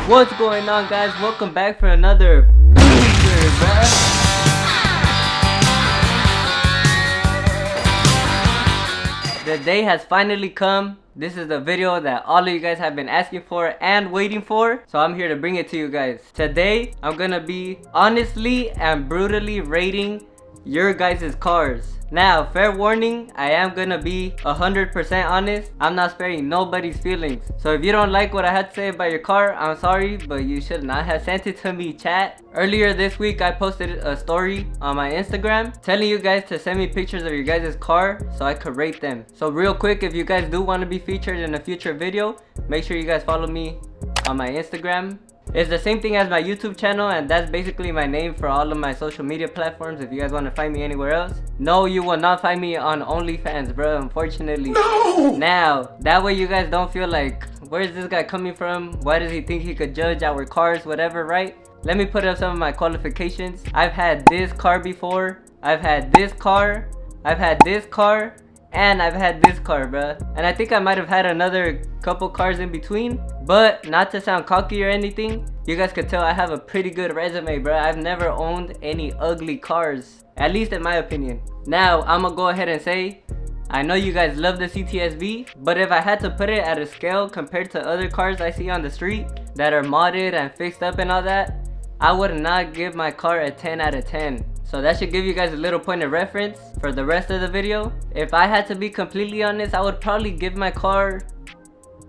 What's going on, guys? Welcome back for another feature, bruh. The day has finally come. This is the video that all of you guys have been asking for and waiting for, so I'm here to bring it to you guys. Today I'm gonna be honestly and brutally rating your guys' cars. Now, fair warning, I am gonna be 100% honest. I'm not sparing nobody's feelings. So if you don't like what I had to say about your car, I'm sorry, but you should not have sent it to me, chat. Earlier this week, I posted a story on my Instagram telling you guys to send me pictures of your guys' car so I could rate them. So real quick, if you guys do want to be featured in a future video, make sure you guys follow me on my Instagram. It's the same thing as my YouTube channel, and that's basically my name for all of my social media platforms if you guys want to find me anywhere else. No, you will not find me on OnlyFans, bro, unfortunately. No! Now, that way you guys don't feel like, where's this guy coming from? Why does he think he could judge our cars, whatever, right? Let me put up some of my qualifications. I've had this car before. I've had this car. I've had this car. And I've had this car, bruh. And I think I might have had another couple cars in between. But not to sound cocky or anything, you guys could tell I have a pretty good resume, bruh. I've never owned any ugly cars, at least in my opinion. Now, I'm gonna go ahead and say, I know you guys love the CTSV, but if I had to put it at a scale compared to other cars I see on the street that are modded and fixed up and all that, I would not give my car a 10 out of 10. So that should give you guys a little point of reference for the rest of the video. If I had to be completely honest, I would probably give my car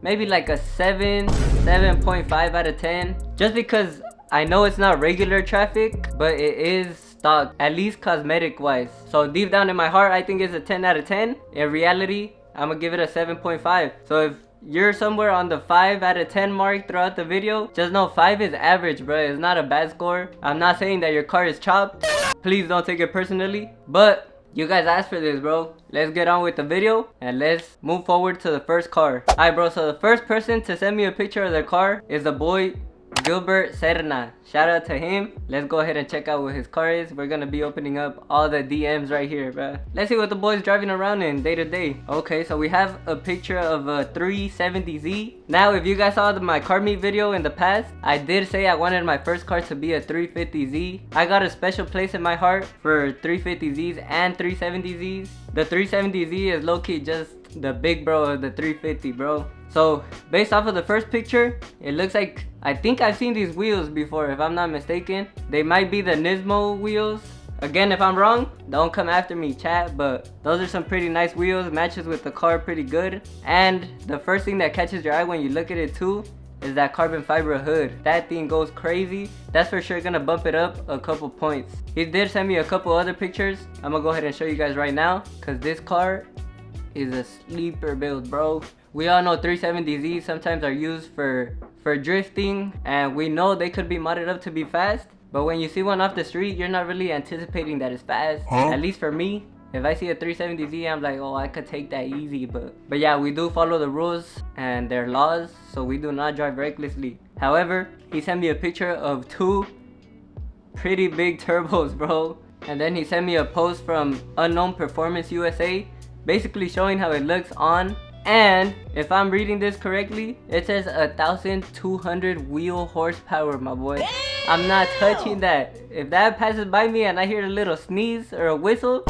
maybe like a 7.5 out of 10. Just because I know it's not regular traffic, but it is stock, at least cosmetic wise. So deep down in my heart, I think it's a 10 out of 10. In reality, I'm gonna give it a 7.5. So if you're somewhere on the 5 out of 10 mark throughout the video, just know 5 is average, bro. It's not a bad score. I'm not saying that your car is chopped. Please don't take it personally. But you guys asked for this, bro. Let's get on with the video and let's move forward to the first car. Alright, bro. So the first person to send me a picture of their car is the boy Gilbert Serna. Shout out to him. Let's go ahead and check out what his car is. We're gonna be opening up all the DMs right here, bruh. Let's see what the boy's driving around in day to day. Okay, so we have a picture of a 370Z. Now, if you guys saw my car meet video in the past, I did say I wanted my first car to be a 350Z. I got a special place in my heart for 350Zs and 370Zs. The 370Z is low-key just the big bro of the 350, bro. So based off of the first picture, it looks like, I think I've seen these wheels before if I'm not mistaken. They might be the Nismo wheels. Again, if I'm wrong, don't come after me, chat, but those are some pretty nice wheels. Matches with the car pretty good. And the first thing that catches your eye when you look at it too is that carbon fiber hood. That thing goes crazy. That's for sure gonna bump it up a couple points. He did send me a couple other pictures. I'm gonna go ahead and show you guys right now, because this car is a sleeper build, bro. We all know 370Zs sometimes are used for drifting, and we know they could be modded up to be fast, but when you see one off the street, you're not really anticipating that it's fast. At least for me, if I see a 370Z, I'm like, oh, I could take that easy. But yeah, we do follow the rules and their laws, so we do not drive recklessly. However, he sent me a picture of 2 pretty big turbos, bro. And then he sent me a post from Unknown Performance USA, basically showing how it looks on. And if I'm reading this correctly, it says 1,200 wheel horsepower, my boy. Damn! I'm not touching that. If that passes by me and I hear a little sneeze or a whistle,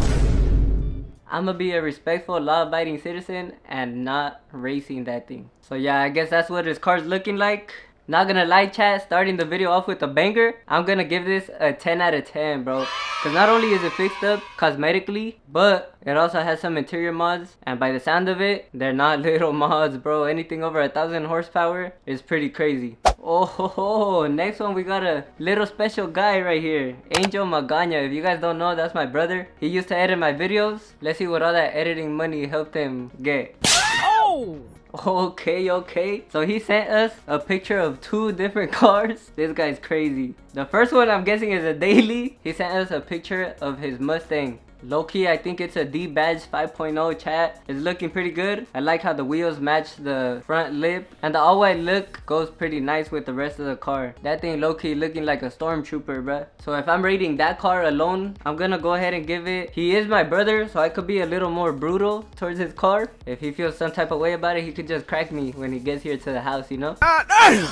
I'm gonna be a respectful, law-abiding citizen and not racing that thing. So yeah, I guess that's what his car's looking like. Not gonna lie, chat, starting the video off with a banger, I'm gonna give this a 10 out of 10, bro. Because not only is it fixed up cosmetically, but it also has some interior mods. And by the sound of it, they're not little mods, bro. Anything over 1,000 horsepower is pretty crazy. Oh, next one we got a little special guy right here. Angel Magna. If you guys don't know, that's my brother. He used to edit my videos. Let's see what all that editing money helped him get. Oh! Okay. So he sent us a picture of 2 different cars. This guy's crazy. The first one I'm guessing is a daily. He sent us a picture of his Mustang. Low-key, I think it's a D-Badge 5.0 chat. It's looking pretty good. I like how the wheels match the front lip. And the all-white look goes pretty nice with the rest of the car. That thing low-key looking like a stormtrooper, bruh. So if I'm rating that car alone, I'm gonna go ahead and give it... He is my brother, so I could be a little more brutal towards his car. If he feels some type of way about it, he could just crack me when he gets here to the house, you know?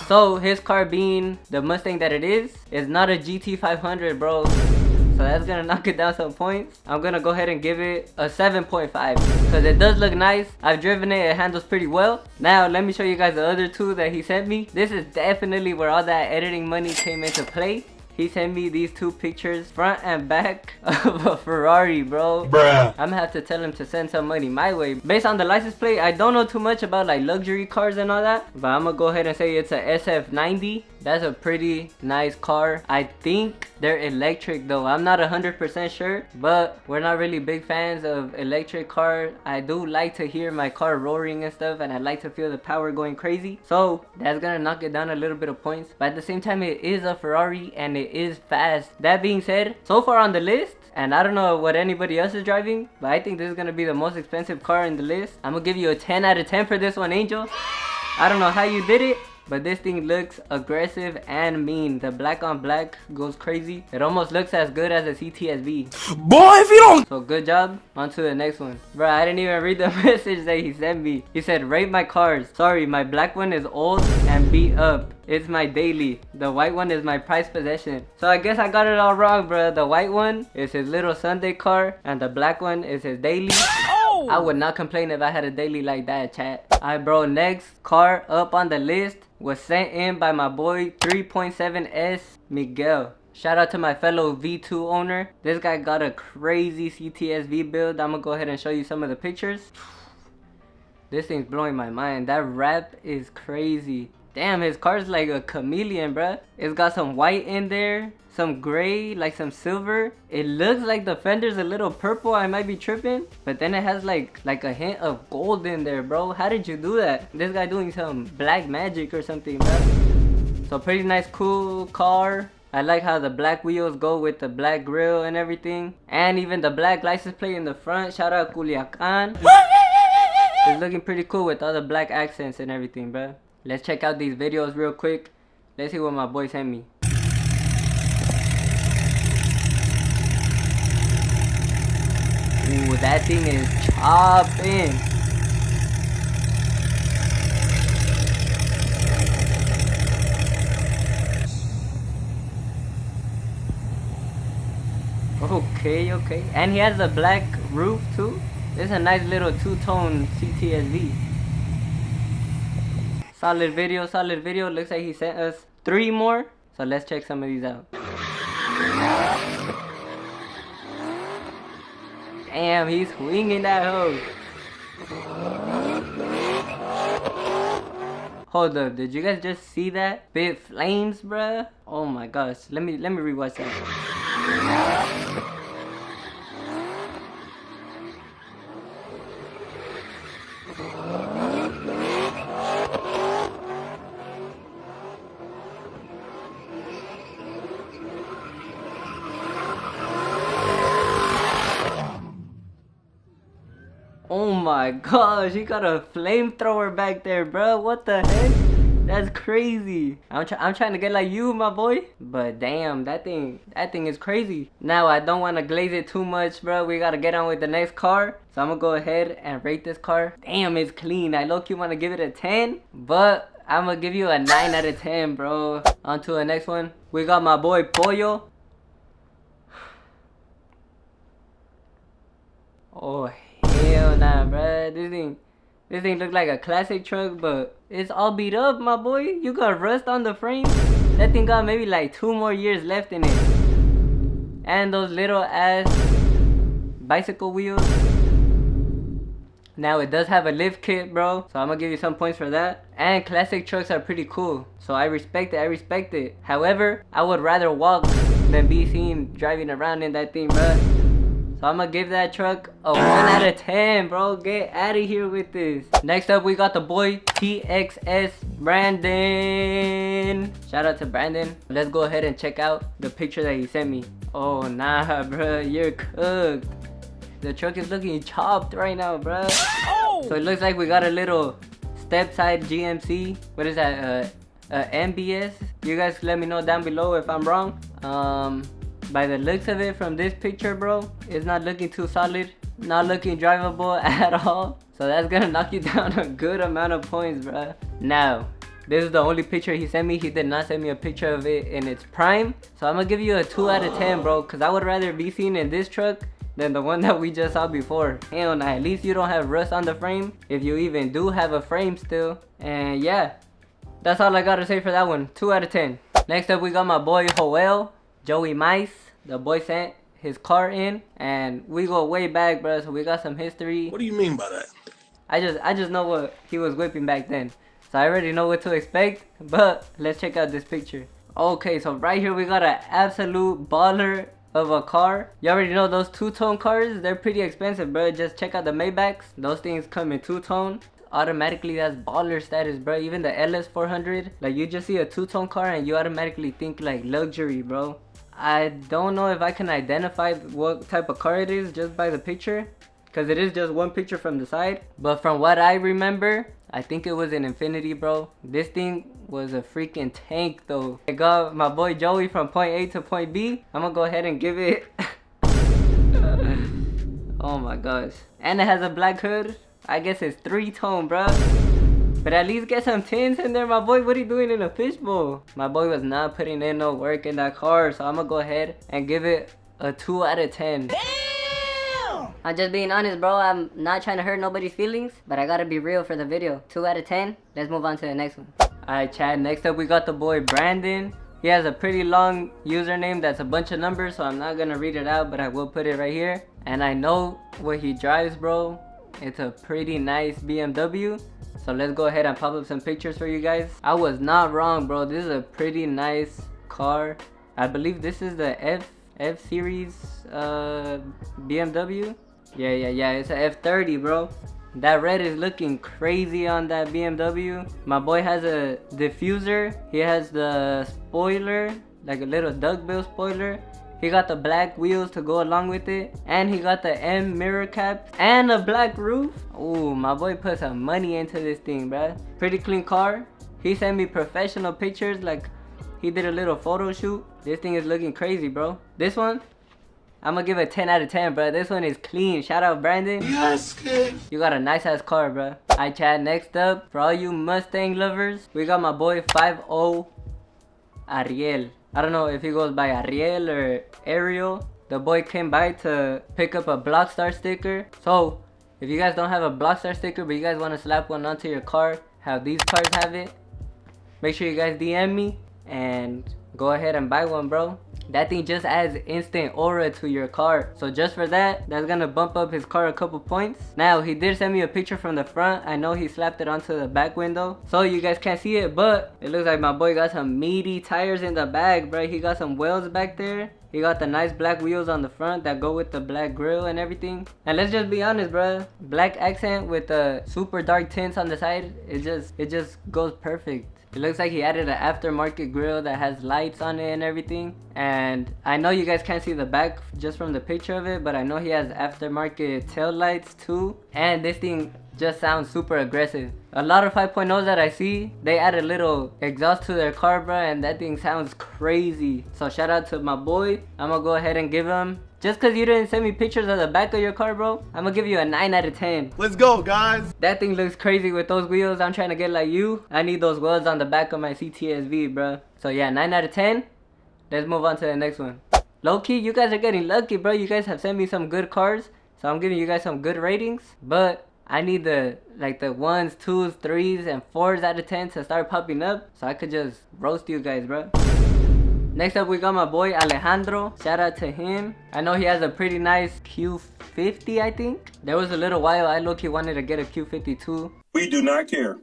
So his car being the Mustang that it is not a GT500, bro. So that's gonna knock it down some points. I'm gonna go ahead and give it a 7.5 because it does look nice. I've driven it, it handles pretty well. Now let me show you guys the other two that he sent me. This is definitely where all that editing money came into play. He sent me these two pictures, front and back of a Ferrari, bro. Bruh. I'm gonna have to tell him to send some money my way. Based on the license plate, I don't know too much about like luxury cars and all that, but I'm gonna go ahead and say it's a SF90. That's a pretty nice car. I think they're electric though. I'm not 100% sure, but we're not really big fans of electric cars. I do like to hear my car roaring and stuff, and I like to feel the power going crazy. So that's gonna knock it down a little bit of points. But at the same time, it is a Ferrari and it is fast. That being said, so far on the list, and I don't know what anybody else is driving, but I think this is gonna be the most expensive car in the list. I'm gonna give you a 10 out of 10 for this one, Angel. I don't know how you did it, but this thing looks aggressive and mean. The black on black goes crazy. It almost looks as good as a CTSV. Boy, if you don't... So good job. On to the next one. Bro, I didn't even read the message that he sent me. He said, rate my cars. Sorry, my black one is old and beat up. It's my daily. The white one is my prized possession. So I guess I got it all wrong, bro. The white one is his little Sunday car, and the black one is his daily. Oh! I would not complain if I had a daily like that, chat. Alright, bro. Next car up on the list was sent in by my boy 3.7S Miguel. Shout out to my fellow V2 owner. This guy got a crazy CTSV build. I'm gonna go ahead and show you some of the pictures. This thing's blowing my mind. That wrap is crazy. Damn, his car's like a chameleon, bruh. It's got some white in there, some gray, like some silver. It looks like the fender's a little purple. I might be tripping, but then it has like a hint of gold in there, bro. How did you do that? This guy doing some black magic or something, bruh. So pretty nice, cool car. I like how the black wheels go with the black grill and everything, and even the black license plate in the front. Shout out Culiacan. It's looking pretty cool with all the black accents and everything, bruh. Let's check out these videos real quick. Let's see what my boy sent me. Ooh, that thing is chopping. Okay. And he has a black roof too. This is a nice little two-tone CTSV. Solid video. Looks like he sent us 3 more. So let's check some of these out. Damn, he's swinging that hose. Hold up, did you guys just see that? Bit flames, bruh. Oh my gosh. Let me rewatch that. Oh my gosh, he got a flamethrower back there, bro. What the heck? That's crazy. I'm trying to get like you, my boy. But damn, that thing is crazy. Now, I don't want to glaze it too much, bro. We got to get on with the next car. So I'm going to go ahead and rate this car. Damn, it's clean. I low-key want to give it a 10. But I'm going to give you a 9 out of 10, bro. On to the next one. We got my boy Pollo. Oh, hell nah, bruh. This thing look like a classic truck, but it's all beat up, my boy. You got rust on the frame. That thing got maybe like 2 more years left in it. And those little ass bicycle wheels. Now it does have a lift kit, bro. So I'm gonna give you some points for that. And classic trucks are pretty cool. So I respect it. However, I would rather walk than be seen driving around in that thing, bruh. So I'm gonna give that truck a 1 out of 10, bro. Get out of here with this. Next up, we got the boy TXS Brandon. Shout out to Brandon. Let's go ahead and check out the picture that he sent me. Oh, nah, bro. You're cooked. The truck is looking chopped right now, bro. So it looks like we got a little step side GMC. What is that? MBS. You guys let me know down below if I'm wrong. By the looks of it from this picture, bro, it's not looking too solid. Not looking drivable at all. So that's gonna knock you down a good amount of points, bro. Now, this is the only picture he sent me. He did not send me a picture of it in its prime. So I'm gonna give you a 2 out of 10, bro. Cause I would rather be seen in this truck than the one that we just saw before. Hell nah, at least you don't have rust on the frame. If you even do have a frame still. And yeah, that's all I gotta say for that one. 2 out of 10. Next up, we got my boy Joel, Joey Mice. The boy sent his car in, and we go way back, bro. So we got some history. What do you mean by that? I just know what he was whipping back then. So I already know what to expect. But let's check out this picture. Okay, so right here we got an absolute baller of a car. You already know those two-tone cars, they're pretty expensive, bro. Just check out the Maybachs. Those things come in two-tone. Automatically that's baller status, bro. Even the LS400, like you just see a two-tone car and you automatically think like luxury, bro. I don't know if I can identify what type of car it is just by the picture, because it is just one picture from the side. But from what I remember, I think it was an Infinity, bro. This thing was a freaking tank though. I got my boy Joey from point A to point B. I'm gonna go ahead and give it oh my gosh. And it has a black hood. I guess it's 3-tone, bro. But at least get some tints in there, my boy. What are you doing in a fishbowl? My boy was not putting in no work in that car. So I'm gonna go ahead and give it a 2 out of 10. Damn! I'm just being honest, bro. I'm not trying to hurt nobody's feelings, but I gotta be real for the video. 2 out of 10. Let's move on to the next one. Alright, Chad. Next up, we got the boy Brandon. He has a pretty long username that's a bunch of numbers, so I'm not gonna read it out, but I will put it right here. And I know what he drives, bro. It's a pretty nice BMW. So let's go ahead and pop up some pictures for you guys. I was not wrong, bro. This is a pretty nice car. I believe this is the F series BMW. Yeah. It's a F30, bro. That red is looking crazy on that BMW. My boy has a diffuser. He has the spoiler, like a little duckbill spoiler. He got the black wheels to go along with it. And he got the M mirror cap and a black roof. Ooh, my boy put some money into this thing, bruh. Pretty clean car. He sent me professional pictures, like he did a little photo shoot. This thing is looking crazy, bro. This one, I'm gonna give it a 10 out of 10, bro. This one is clean. Shout out, Brandon. Yes, kid. You got a nice ass car, bro. Alright, Chad, next up, for all you Mustang lovers, we got my boy 50 Ariel. I don't know if he goes by Ariel or Ariel. The boy came by to pick up a Blockstar sticker. So, if you guys don't have a Blockstar sticker, but you guys want to slap one onto your car, how these cars have it, make sure you guys DM me and go ahead and buy one, bro. That thing just adds instant aura to your car. So just for that, that's gonna bump up his car a couple points. Now, he did send me a picture from the front. I know he slapped it onto the back window, so you guys can't see it, but it looks like my boy got some meaty tires in the back, bro. He got some wheels back there. He got the nice black wheels on the front that go with the black grill and everything. And let's just be honest, bro. Black accent with the super dark tints on the side, it just goes perfect. It looks like he added an aftermarket grill that has lights on it and everything. And I know you guys can't see the back just from the picture of it, but I know he has aftermarket tail lights too. And this thing just sounds super aggressive. A lot of 5.0s that I see, they add a little exhaust to their car, bro, and that thing sounds crazy. So shout out to my boy. I'm gonna go ahead and give him, just cause you didn't send me pictures of the back of your car, bro, I'm gonna give you a 9 out of 10. Let's go, guys. That thing looks crazy with those wheels. I'm trying to get like you. I need those wheels on the back of my CTSV, bro. So yeah, 9 out of 10. Let's move on to the next one. Low key, you guys are getting lucky, bro. You guys have sent me some good cars, so I'm giving you guys some good ratings. But I need the 1s, 2s, 3s, and 4s out of 10 to start popping up, so I could just roast you guys, bro. Next up, we got my boy Alejandro. Shout out to him. I know he has a pretty nice Q50, I think. There was a little while I low-key wanted to get a Q52. We do not care.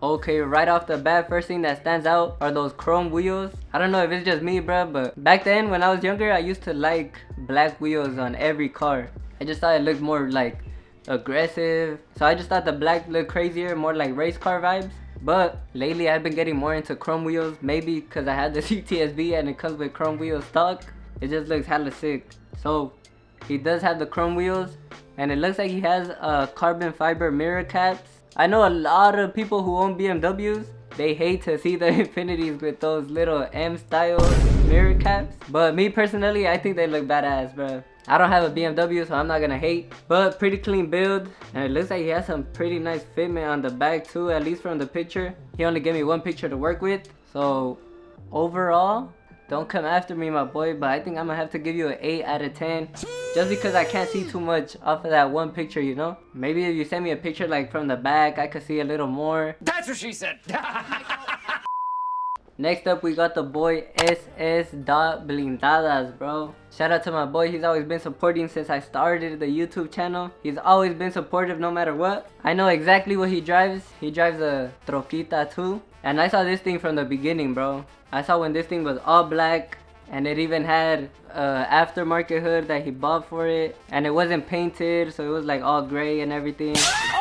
Okay, right off the bat, first thing that stands out are those chrome wheels. I don't know if it's just me, bro, but back then when I was younger, I used to like black wheels on every car. I just thought it looked more like aggressive. So I just thought the black looked crazier, more like race car vibes. But lately I've been getting more into chrome wheels, maybe because I had the CTSV and it comes with chrome wheels stock. It just looks hella sick. So he does have the chrome wheels, and it looks like he has carbon fiber mirror caps. I know a lot of people who own BMWs, they hate to see the Infinities with those little M style mirror caps, but me personally, I think they look badass, bro. I don't have a BMW, so I'm not gonna hate, but pretty clean build, and it looks like he has some pretty nice fitment on the back too, at least from the picture. He only gave me one picture to work with, so overall, don't come after me, my boy, but I think I'm gonna have to give you an 8 out of 10, just because I can't see too much off of that one picture, you know? Maybe if you send me a picture like from the back, I could see a little more. That's what she said. Next up, we got the boy SSBBlindadas, bro. Shout out to my boy. He's always been supporting since I started the YouTube channel. He's always been supportive no matter what. I know exactly what he drives. He drives a troquita too. And I saw this thing from the beginning, bro. I saw when this thing was all black, and it even had aftermarket hood that he bought for it, and it wasn't painted, so it was like all gray and everything.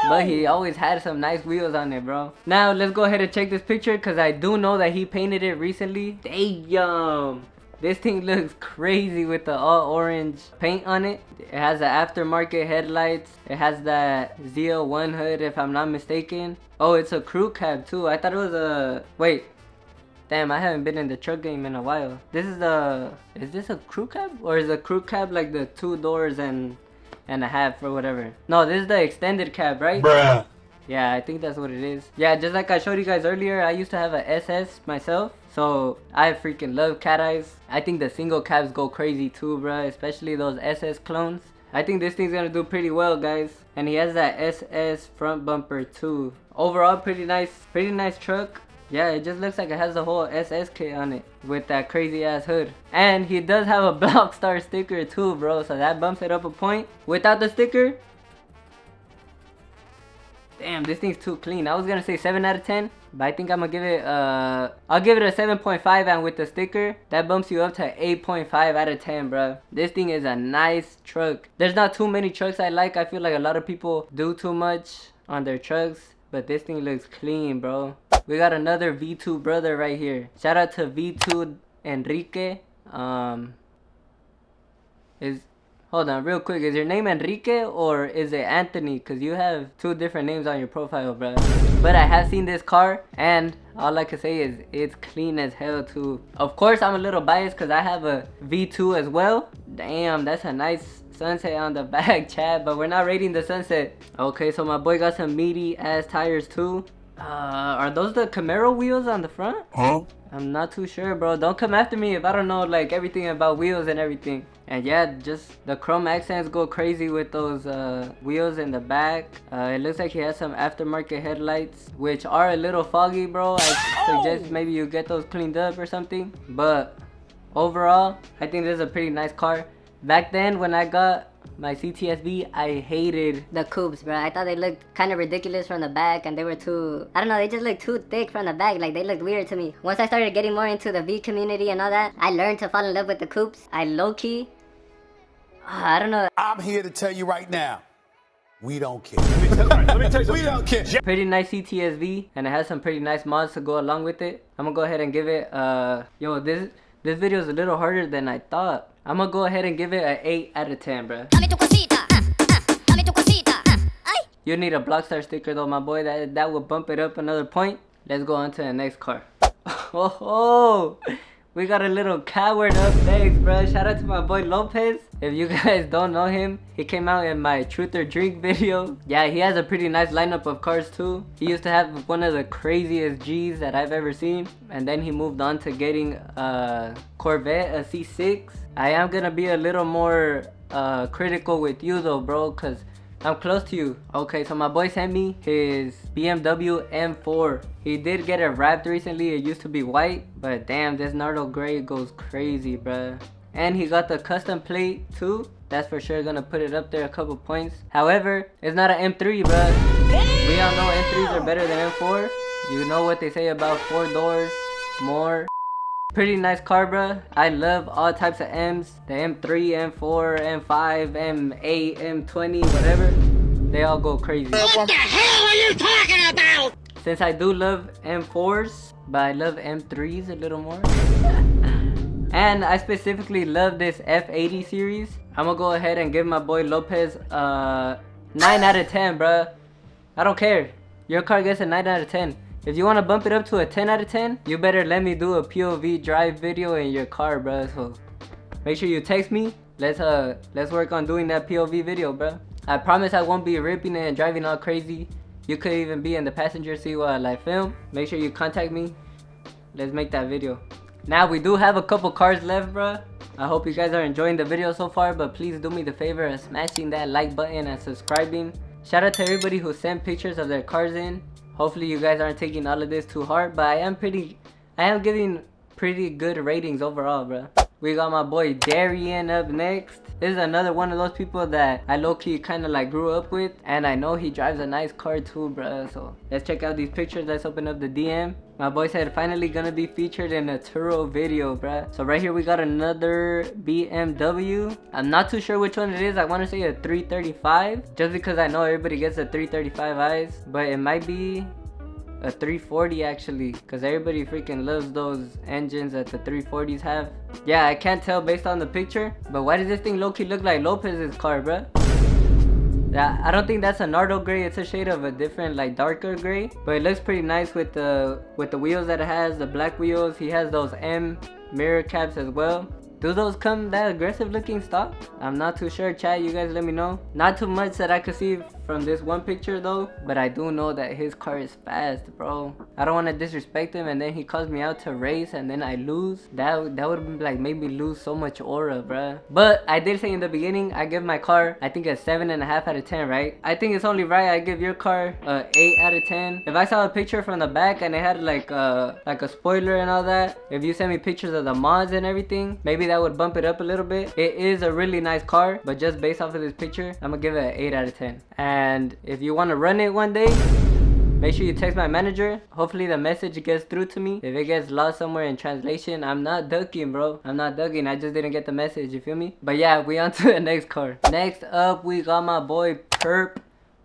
But he always had some nice wheels on it, bro. Now let's go ahead and check this picture, because I do know that he painted it recently. Damn, this thing looks crazy with the all orange paint on it. It has the aftermarket headlights. It has that ZL1 hood, if I'm not mistaken. Oh, it's a crew cab too. I thought it was a... Wait. Damn, I haven't been in the truck game in a while. This is the... Is this a crew cab? Or is the crew cab like the 2 doors and a half or whatever? No, this is the extended cab, right? Bruh. Yeah, I think that's what it is. Yeah, just like I showed you guys earlier, I used to have a SS myself. So I freaking love cat eyes. I think the single cabs go crazy too, bruh. Especially those SS clones. I think this thing's gonna do pretty well, guys. And he has that SS front bumper too. Overall, pretty nice truck. Yeah, it just looks like it has the whole SS kit on it with that crazy ass hood. And he does have a Blockstar sticker too, bro, so that bumps it up a point. Without the sticker, damn, this thing's too clean. I was gonna say 7 out of 10, but I think I'm gonna give it I'll give it a 7.5, and with the sticker, that bumps you up to 8.5 out of 10, bro. This thing is a nice truck. There's not too many trucks I like. I feel like a lot of people do too much on their trucks, but this thing looks clean, bro. We got another V2 brother right here. Shout out to V2 Enrique. Hold on real quick, is your name Enrique or is it Anthony? Cause you have 2 different names on your profile, bro. But I have seen this car, and all I can say is it's clean as hell too. Of course, I'm a little biased cause I have a V2 as well. Damn, that's a nice sunset on the back, Chad, but we're not rating the sunset. Okay, so my boy got some meaty ass tires too. Are those the Camaro wheels on the front? Huh? I'm not too sure, bro. Don't come after me if I don't know like everything about wheels and everything. And yeah, just the chrome accents go crazy with those wheels in the back. It looks like he has some aftermarket headlights, which are a little foggy, bro. I suggest maybe you get those cleaned up or something. But overall, I think this is a pretty nice car. Back then when I got my CTSV, I hated the coupes, bro. I thought they looked kind of ridiculous from the back, and they were too... I don't know, they just looked too thick from the back. Like, they looked weird to me. Once I started getting more into the V community and all that, I learned to fall in love with the coupes. I low-key... I don't know. I'm here to tell you right now, we don't care. Let me tell you, we don't care. Pretty nice CTSV, and it has some pretty nice mods to go along with it. I'm gonna go ahead and give it, yo, this video is a little harder than I thought. I'm gonna go ahead and give it an 8 out of 10, bro. You need a Blockstar sticker though, my boy. That will bump it up another point. Let's go on to the next car. Oh, we got a little coward up next, bro. Shout out to my boy Lopez. If you guys don't know him, he came out in my Truth or Drink video. Yeah, he has a pretty nice lineup of cars too. He used to have one of the craziest G's that I've ever seen, and then he moved on to getting a Corvette, a C6. I am gonna be a little more critical with you though, bro, cause I'm close to you. Okay, so my boy sent me his BMW M4. He did get it wrapped recently. It used to be white, but damn, this Nardo gray goes crazy, bruh. And he got the custom plate too. That's for sure gonna put it up there a couple points. However, it's not an M3, bruh. We all know M3s are better than M4. You know what they say about 4 doors more. Pretty nice car, bruh. I love all types of M's. The M3, M4, M5, M8, M20, whatever. They all go crazy. What the hell are you talking about? Since I do love M4s, but I love M3s a little more. And I specifically love this F80 series. I'm gonna go ahead and give my boy Lopez 9 out of 10, bruh. I don't care. Your car gets a 9 out of 10. If you want to bump it up to a 10 out of 10, you better let me do a POV drive video in your car, bruh. So make sure you text me. Let's work on doing that POV video, bruh. I promise I won't be ripping it and driving all crazy. You could even be in the passenger seat while I film. Make sure you contact me. Let's make that video. Now we do have a couple cars left, bruh. I hope you guys are enjoying the video so far, but please do me the favor of smashing that like button and subscribing. Shout out to everybody who sent pictures of their cars in. Hopefully you guys aren't taking all of this too hard, but I am giving pretty good ratings overall, bruh. We got my boy Darien up next. This is another one of those people that I low-key kind of like grew up with, and I know he drives a nice car too, bruh. So let's check out these pictures. Let's open up the DM. My boy said finally gonna be featured in a Turo video, bruh. So right here we got another BMW. I'm not too sure which one it is. I want to say a 335, just because I know everybody gets a 335i, but it might be a 340 actually, because everybody freaking loves those engines that the 340s have. Yeah, I can't tell based on the picture, but why does this thing low-key look like Lopez's car, bruh? Yeah, I don't think that's a Nardo gray. It's a shade of a different, like, darker gray, but it looks pretty nice with the wheels that it has, the black wheels. He has those M mirror caps as well. Do those come that aggressive looking stock? I'm not too sure, chat. You guys let me know. Not too much that I could see from this one picture though, but I do know that his car is fast, bro. I don't want to disrespect him and then he calls me out to race and then I lose. That would like make me lose so much aura, bruh. But I did say in the beginning, I give my car, I think a 7.5 out of 10, right? I think it's only right I give your car a 8 out of 10. If I saw a picture from the back and it had like a spoiler and all that, if you send me pictures of the mods and everything, maybe that would bump it up a little bit. It is a really nice car, but just based off of this picture, I'm gonna give it an 8 out of 10. And if you want to run it one day, make sure you text my manager. Hopefully the message gets through to me. If it gets lost somewhere in translation, I'm not ducking, bro. I'm not ducking. I just didn't get the message, you feel me? But yeah, we on to the next car. Next up, we got my boy Perp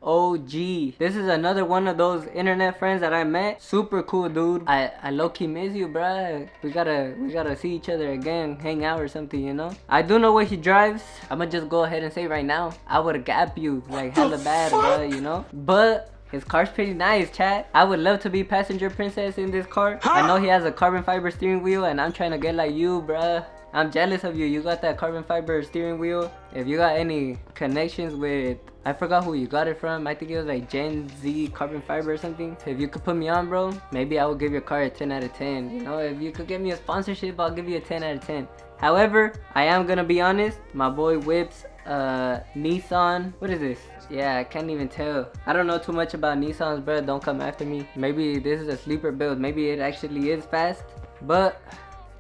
OG. This is another one of those internet friends that I met. Super cool dude. I low-key miss you, bruh. We gotta see each other again, hang out or something, you know? I do know what he drives. I'ma just go ahead and say right now, I would gap you like hella bad, bruh, you know? But his car's pretty nice, chat. I would love to be passenger princess in this car. I know he has a carbon fiber steering wheel and I'm trying to get like you, bruh. I'm jealous of you. You got that carbon fiber steering wheel. If you got any connections with, I forgot who you got it from. I think it was like Gen Z carbon fiber or something. If you could put me on, bro, maybe I would give your car a 10 out of 10. You know, if you could get me a sponsorship, I'll give you a 10 out of 10. However, I am gonna be honest. My boy whips Nissan. What is this? Yeah, I can't even tell. I don't know too much about Nissans, bro. Don't come after me. Maybe this is a sleeper build. Maybe it actually is fast, but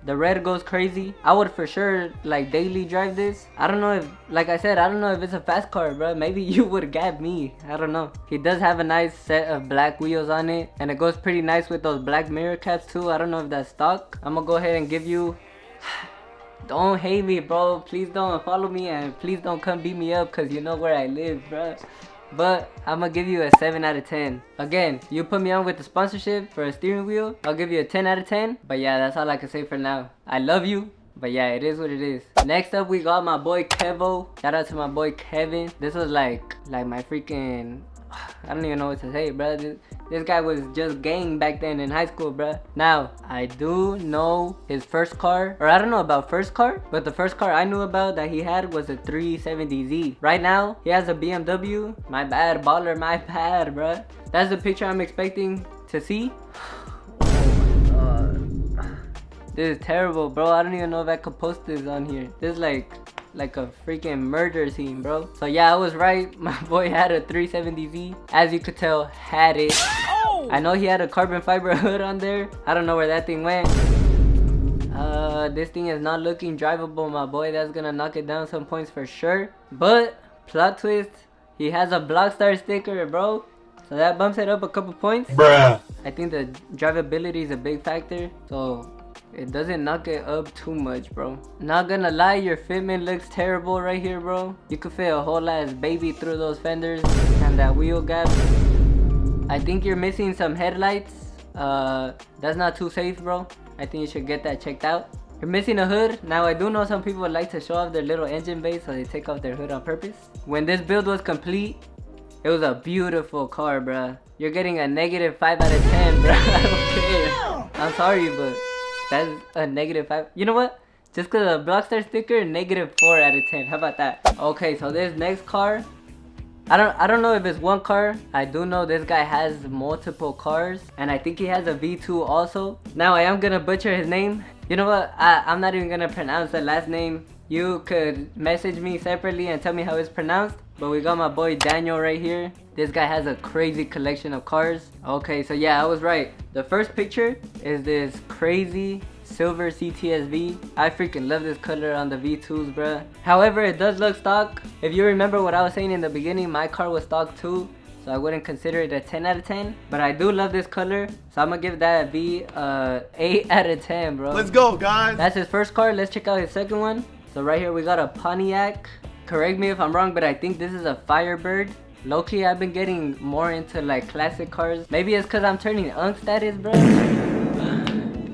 the red goes crazy. I would for sure like daily drive this. I don't know if, like I said, I don't know if it's a fast car, bro. Maybe you would gap me. I don't know. He does have a nice set of black wheels on it, and it goes pretty nice with those black mirror caps too. I don't know if that's stock. I'm gonna go ahead and give you don't hate me, bro. Please don't follow me and please don't come beat me up because you know where I live, bro. But I'm gonna give you a 7 out of 10. Again, you put me on with the sponsorship for a steering wheel, I'll give you a 10 out of 10. But yeah, that's all I can say for now. I love you, but yeah, it is what it is. Next up, we got my boy Kevo. Shout out to my boy Kevin. This was like my freaking, I don't even know what to say, bro. This guy was just gang back then in high school, bro. Now, I do know his first car, or I don't know about first car, but the first car I knew about that he had was a 370Z. Right now, he has a BMW. My bad, baller, my bad, bro. That's the picture I'm expecting to see. Oh my god. This is terrible, bro. I don't even know if I could post this on here. This is like a freaking murder scene, bro. So yeah, I was right. My boy had a 370Z. As you could tell, had it. Oh! I know he had a carbon fiber hood on there. I don't know where that thing went. This thing is not looking drivable, my boy. That's gonna knock it down some points for sure. But plot twist, he has a Blockstar sticker, bro. So that bumps it up a couple points. Bruh. I think the drivability is a big factor. So it doesn't knock it up too much, bro. Not gonna lie, your fitment looks terrible right here, bro. You could fit a whole ass baby through those fenders and that wheel gap. I think you're missing some headlights. That's not too safe, bro. I think you should get that checked out. You're missing a hood. Now I do know some people like to show off their little engine bay, so they take off their hood on purpose. When this build was complete, it was a beautiful car, bruh. You're getting a negative 5 out of 10, bruh. I don't care. I'm sorry, but that's a negative 5. You know what? Just cause of the Blockstar sticker, negative 4 out of 10. How about that? Okay, so this next car, I don't know if it's one car. I do know this guy has multiple cars, and I think he has a V2 also. Now I am gonna butcher his name. You know what? I'm not even gonna pronounce the last name. You could message me separately and tell me how it's pronounced. But we got my boy Daniel right here. This guy has a crazy collection of cars. Okay, so yeah, I was right. The first picture is this crazy silver CTSV. I freaking love this color on the V2s, bruh. However, it does look stock. If you remember what I was saying in the beginning, my car was stock too, so I wouldn't consider it a 10 out of 10. But I do love this color, so I'm gonna give that a B, 8 out of 10, bro. Let's go, guys. That's his first car. Let's check out his second one. So right here we got a Pontiac. Correct me if I'm wrong, but I think this is a Firebird. Low-key, I've been getting more into like classic cars. Maybe it's cause I'm turning unk status, bro.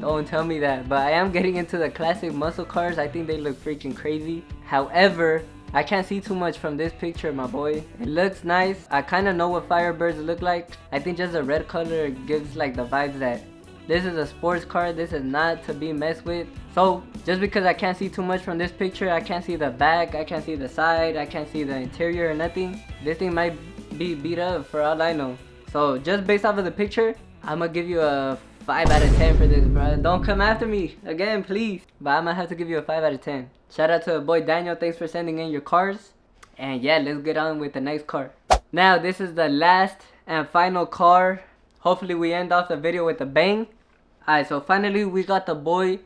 Don't tell me that, but I am getting into the classic muscle cars. I think they look freaking crazy. However, I can't see too much from this picture, my boy. It looks nice. I kind of know what Firebirds look like. I think just the red color gives like the vibes that this is a sports car. This is not to be messed with. So just because I can't see too much from this picture, I can't see the back, I can't see the side, I can't see the interior or nothing. This thing might be beat up for all I know. So just based off of the picture, I'm gonna give you a 5 out of 10 for this, bro. Don't come after me again, please. But I'm gonna have to give you a 5 out of 10. Shout out to the boy Daniel. Thanks for sending in your cars. And yeah, let's get on with the next car. Now, this is the last and final car. Hopefully we end off the video with a bang. Alright, so finally we got the boy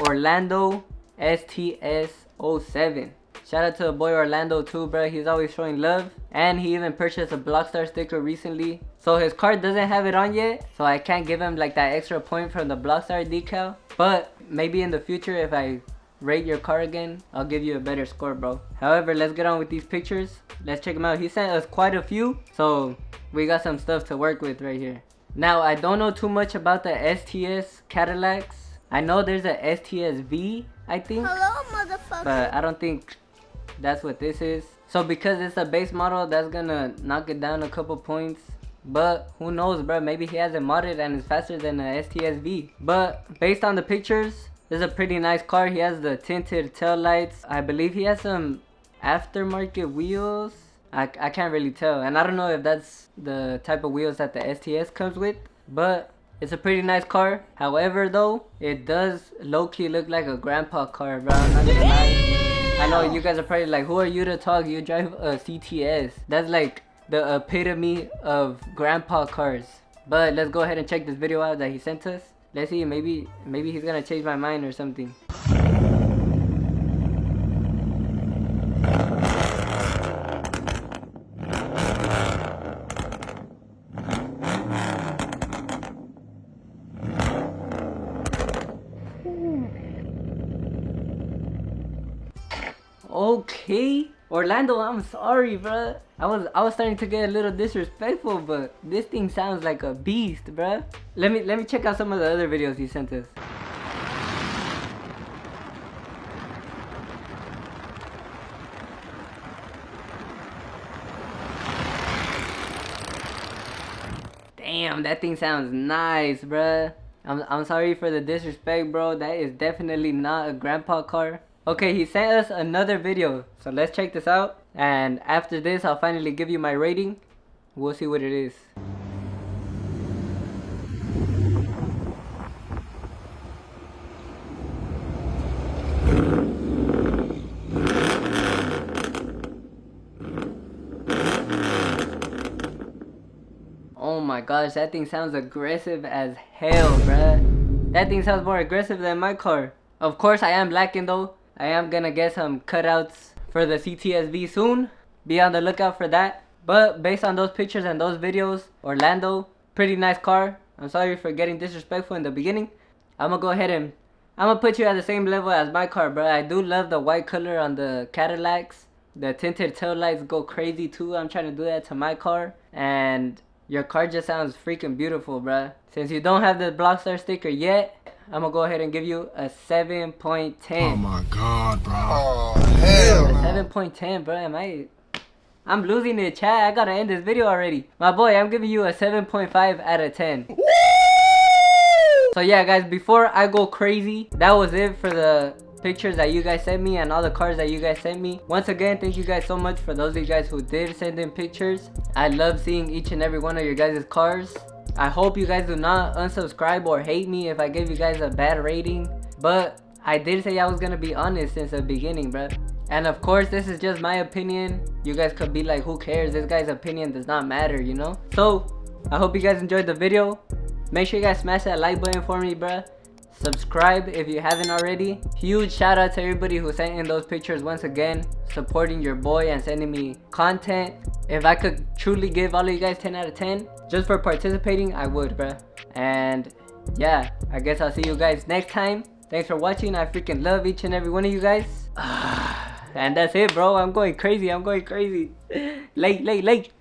Orlando STS07. Shout out to the boy Orlando too, bro. He's always showing love. And he even purchased a Blockstar sticker recently. So his car doesn't have it on yet, so I can't give him like that extra point from the Blockstar decal. But maybe in the future, if I rate your car again, I'll give you a better score, bro. However, let's get on with these pictures. Let's check them out. He sent us quite a few, so we got some stuff to work with right here. Now, I don't know too much about the STS Cadillacs. I know there's a STSV, I think. Hello, motherfucker. But I don't think that's what this is. So because it's a base model, that's gonna knock it down a couple points. But who knows, bro? Maybe he has it modded and is faster than a STSV. But based on the pictures, this is a pretty nice car. He has the tinted tail lights. I believe he has some aftermarket wheels. I can't really tell, and I don't know if that's the type of wheels that the STS comes with, but it's a pretty nice car. However though, it does low-key look like a grandpa car, bro. I'm not gonna lie. I know you guys are probably like, who are you to talk? You drive a CTS. That's like the epitome of grandpa cars. But let's go ahead and check this video out that he sent us. Let's see, maybe he's gonna change my mind or something. Okay, Orlando, I'm sorry, bruh. I was starting to get a little disrespectful, but this thing sounds like a beast, bruh. Let me check out some of the other videos he sent us. Damn, that thing sounds nice, bruh. I'm sorry for the disrespect, bro. That is definitely not a grandpa car. Okay, he sent us another video, so let's check this out. And after this, I'll finally give you my rating. We'll see what it is. Oh my gosh, that thing sounds aggressive as hell, bruh. That thing sounds more aggressive than my car. Of course, I am lacking though. I am gonna get some cutouts for the CTSV soon. Be on the lookout for that. But based on those pictures and those videos, Orlando, pretty nice car. I'm sorry for getting disrespectful in the beginning. I'm gonna go ahead and I'm gonna put you at the same level as my car, bro. I do love the white color on the Cadillacs. The tinted tail lights go crazy too. I'm trying to do that to my car. And your car just sounds freaking beautiful, bro. Since you don't have the Blockstar sticker yet, I'm gonna go ahead and give you a 7.10. Oh my god, bro. Oh, hell. 7.10, bro. I'm losing it, chat. I gotta end this video already. My boy, I'm giving you a 7.5 out of 10. Woo! So yeah, guys, before I go crazy, that was it for the pictures that you guys sent me and all the cars that you guys sent me. Once again, thank you guys so much for those of you guys who did send in pictures. I love seeing each and every one of your guys' cars. I hope you guys do not unsubscribe or hate me if I gave you guys a bad rating, but I did say I was gonna be honest since the beginning, bruh. And of course, this is just my opinion. You guys could be like, who cares? This guy's opinion does not matter, you know? So, I hope you guys enjoyed the video. Make sure you guys smash that like button for me, bruh. Subscribe if you haven't already. Huge shout out to everybody who sent in those pictures once again, supporting your boy and sending me content. If I could truly give all of you guys 10 out of 10 just for participating, I would, bruh. And yeah, I guess I'll see you guys next time. Thanks for watching. I freaking love each and every one of you guys. And that's it, bro. I'm going crazy. Late.